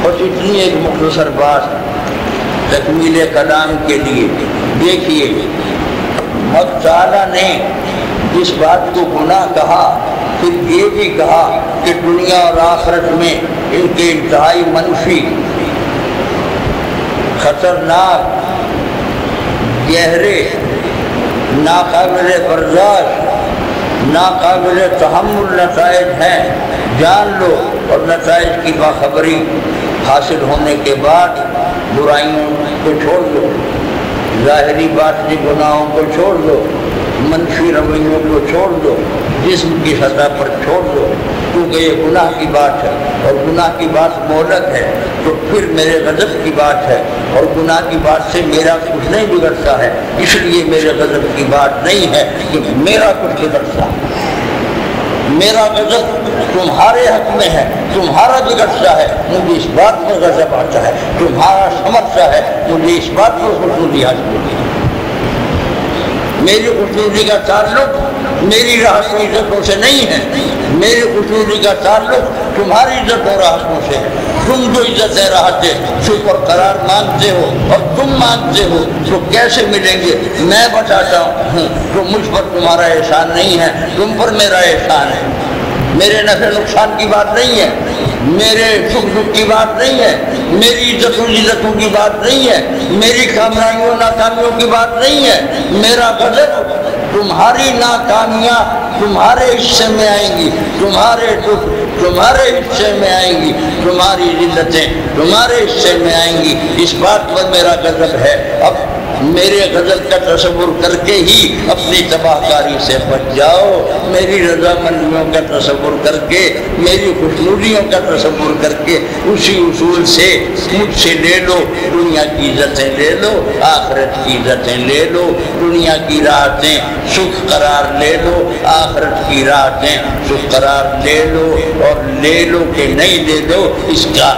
بس اتنی ایک مختصر بات تکمیل کلام کے لیے. دیکھیے حق تعالیٰ نے اس بات کو گناہ کہا، پھر یہ بھی کہا کہ دنیا اور آخرت میں ان کے انتہائی منفی، خطرناک، گہرے، ناقابل برداشت، ناقابل تحمل نتائج ہیں. جان لو اور نتائج کی باخبری حاصل ہونے کے بعد برائیوں کو چھوڑ دو، ظاہری باطنی گناہوں کو چھوڑ دو، منفی رویوں کو چھوڑ دو، جسم کی سطح پر چھوڑ دو، کیونکہ یہ گناہ کی بات ہے اور گناہ کی بات مہلک ہے، تو پھر میرے غضب کی بات ہے اور گناہ کی بات سے میرا کچھ نہیں بگڑتا ہے. اس لیے میرے غضب کی بات نہیں ہے کہ میرا کچھ بگڑتا ہے. میرا غضب تمہارے حق میں ہے، تمہارا بگڑتا ہے، مجھے اس بات پر غضب آتا ہے. تمہارا سمجھتا ہے، مجھے اس بات پر خوشنودی حاصل ہوتی ہے. میری خوشنودی کا تعلق میری راحتوں عزتوں سے نہیں ہے، میری خوشنودی کا تعلق تمہاری عزت و راحتوں سے ہے. تم جو عزت راحتیں شکر قرار مانگتے ہو اور تم مانگتے ہو تو کیسے ملیں گے؟ میں بتاتا ہوں تو مجھ پر تمہارا احسان نہیں ہے، تم پر میرا احسان ہے. میرے نفع نقصان کی بات نہیں ہے، میرے سکھ دکھ کی بات نہیں ہے، میری عزتوں کی بات نہیں ہے، میری کامیابیوں ناکامیوں کی بات نہیں ہے. میرا غضب تمہاری ناکامیاں تمہارے حصے میں آئیں گی، تمہارے دکھ تمہارے حصے میں آئیں گی، تمہاری ذلتیں تمہارے حصے میں آئیں گی. اس بات پر میرا غضب ہے. اب میرے غضب کا تصور کر کے ہی اپنی تباہ کاری سے بچ جاؤ. میری رضامندیوں کا تصور کر کے، میری خوشنودیوں کا تصور کر کے اسی اصول سے مجھ سے لے لو. دنیا کی عزتیں لے لو، آخرت کی عزتیں لے لو. دنیا کی راحتیں سکھ قرار لے لو، آخرت کی راحتیں سکھ قرار لے لو. اور لے لو کہ نہیں لے لو، اس کا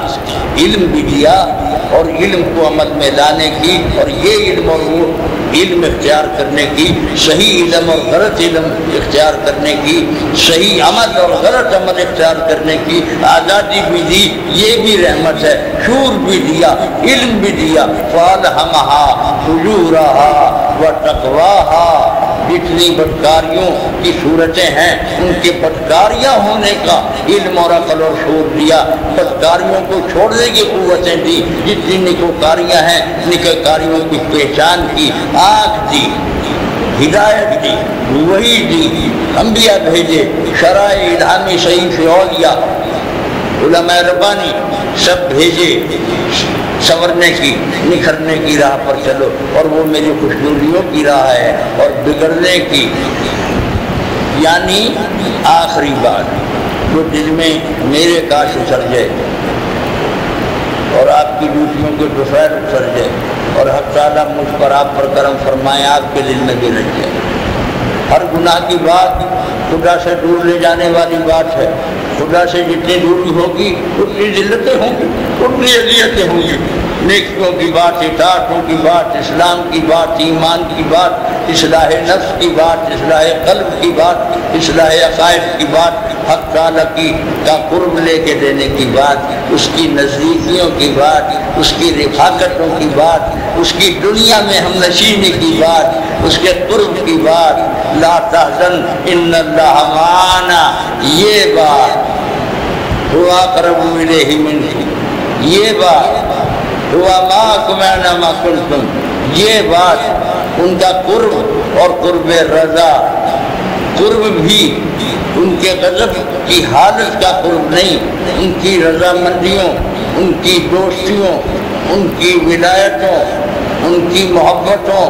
علم بھی دیا اور علم کو عمل میں لانے کی اور یہ علم اور وہ علم اختیار کرنے کی، صحیح علم اور غلط علم اختیار کرنے کی، صحیح عمل اور غلط عمل اختیار کرنے کی آزادی بھی دی. یہ بھی رحمت ہے. شعور بھی دیا، علم بھی دیا. فَأَلْهَمَهَا فُجُورَهَا وَتَقْوَاهَا. جتنی بدکاریوں کی صورتیں ہیں ان کے بدکاریاں ہونے کا علم اور عقل اور شعور دیا. بدکاریوں کو چھوڑنے کی قوتیں دی. جتنی نیکوکاریاں ہیں نیکوکاریوں کی پہچان کی، آنکھ دی، ہدایت دی، وحی دی، انبیاء بھیجے، شرائع الہامی صحیح اولیاء علماء ربانی سب بھیجے. سنورنے کی، نکھرنے کی راہ پر چلو. اور وہ میری خوشنودیوں کی راہ ہے اور بگڑنے کی. یعنی آخری بات جو دل میں میرے کاش اتر جائے اور آپ کی ڈیوٹیوں کے دوپہر اتر جائے اور حق تعالیٰ مجھ پر آپ پر کرم فرمائے، آپ کے دل میں بھی رہ جائے. ہر گناہ کی بات خدا سے دور لے جانے والی بات ہے. خدا سے جتنی دوری ہوگی اتنی ذلتیں ہوں گی، اتنی اذیتیں ہوں گی. نیکیوں کی بات، اطاعتوں کی بات، اسلام کی بات، ایمان کی بات، اصلاح نفس کی بات، اصلاح قلب کی بات، اصلاح عقائد کی بات، حق تعالیٰ کا قرب لے کے دینے کی بات، اس کی نزدیکیوں کی بات، اس کی رفاقتوں کی بات، اس کی دنیا میں ہم نشینی کی بات، اس کے قرب کی بات. لا تحزن ان اللہ معنا. یہ بات ہوا اقرب الیہ منک، یہ بات ہوا معکم اینما کنتم. یہ بات ان کا قرب اور قرب رضا. قرب بھی ان کے غضب کی حالت کا قرب نہیں، ان کی رضامندیوں، ان کی دوستیوں، ان کی ولایتوں، ان کی محبتوں،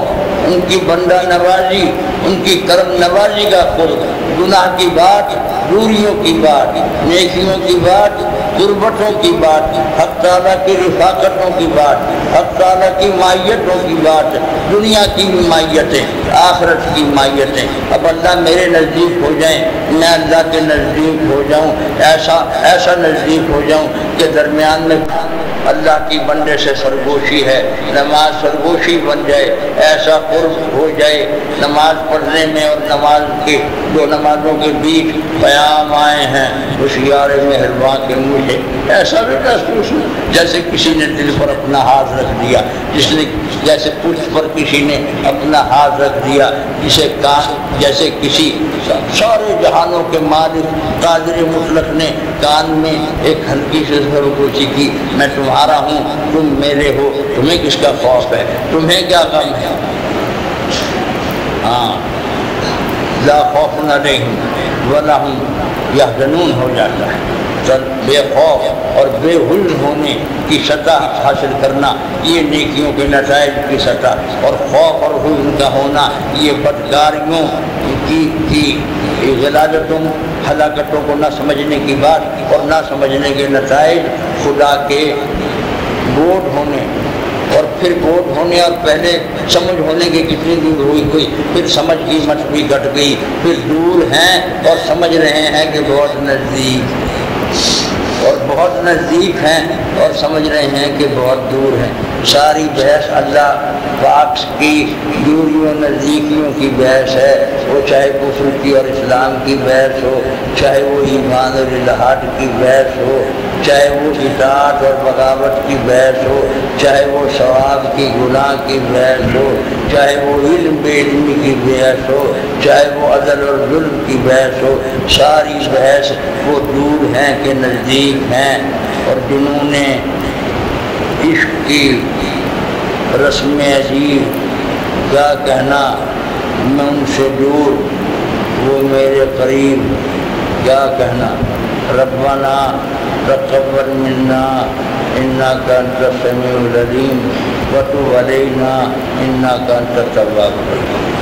ان کی بندہ نوازی، ان کی کرم نوازی کا قرب. گناہ کی بات، دوریوں کی بات، نیکیوں کی بات، قربتوں کی بات، حق تعالیٰ کی رفاقتوں کی بات، حق تعالیٰ کی مائیتوں کی بات، دنیا کی مائیتیں، آخرت کی مائیتیں. اب اللہ میرے نزدیک ہو جائیں، میں اللہ کے نزدیک ہو جاؤں، ایسا نزدیک ہو جاؤں کہ درمیان میں اللہ کی بندے سے سرگوشی ہے، نماز سرگوشی بن جائے، ایسا قرب ہو جائے نماز پڑھنے میں اور نماز کے دو نمازوں کے بیچ پیام آئے ہیں اس یار مہربان کے منہ سے، ایسا بھی محسوس ہو جیسے کسی نے دل پر اپنا ہاتھ رکھ دیا، جیسے پشت پر کسی نے اپنا ہاتھ رکھ دیا، جیسے کسی سارے جہانوں کے مالک قادر مطلق نے کان میں ایک ہلکی سے سرگوشی کی، میں تمہارا ہوں، تم میرے ہو، تمہیں کس کا خوف ہے، تمہیں کیا غم ہے؟ ہاں، لا خوف علیہم ولا ہم یحزنون ہو جاتا ہے۔ بے خوف اور بے حزن ہونے کی سطح حاصل کرنا یہ نیکیوں کے نتائج کی سطح، اور خوف اور حزن کا ہونا یہ بدکاریوں کی غلازتوں ہلاکتوں کو نہ سمجھنے کی بات اور نہ سمجھنے کے نتائج، خدا کے بوجھ ہونے اور پھر بوجھ ہونے اور پہلے سمجھ ہونے کی کتنی دور ہوئی، پھر سمجھ کی مت بھی گھٹ گئی، پھر دور ہیں اور سمجھ رہے ہیں کہ بہت نزدیک، اور بہت نزدیک ہیں اور سمجھ رہے ہیں کہ بہت دور ہیں۔ ساری بحث اللہ پاک کی دوریوں نزدیکیوں کی بحث ہے، وہ چاہے کفر کی اور اسلام کی بحث ہو، چاہے وہ ایمان اور الحاد کی بحث ہو، چاہے وہ اطاعت اور بغاوت کی بحث ہو، چاہے وہ ثواب کی گناہ کی بحث ہو، چاہے وہ علم بے علمی کی بحث ہو، چاہے وہ عدل اور ظلم کی بحث ہو، ساری بحث وہ دور ہیں کہ نزدیک ہیں۔ اور جنہوں نے عشق کی رسم عجیب کیا کہنا، میں ان سے دور وہ میرے قریب کیا کہنا، ربنا تقبل منا انک انت السمیع العلیم وتب علینا انک انت التواب الرحیم۔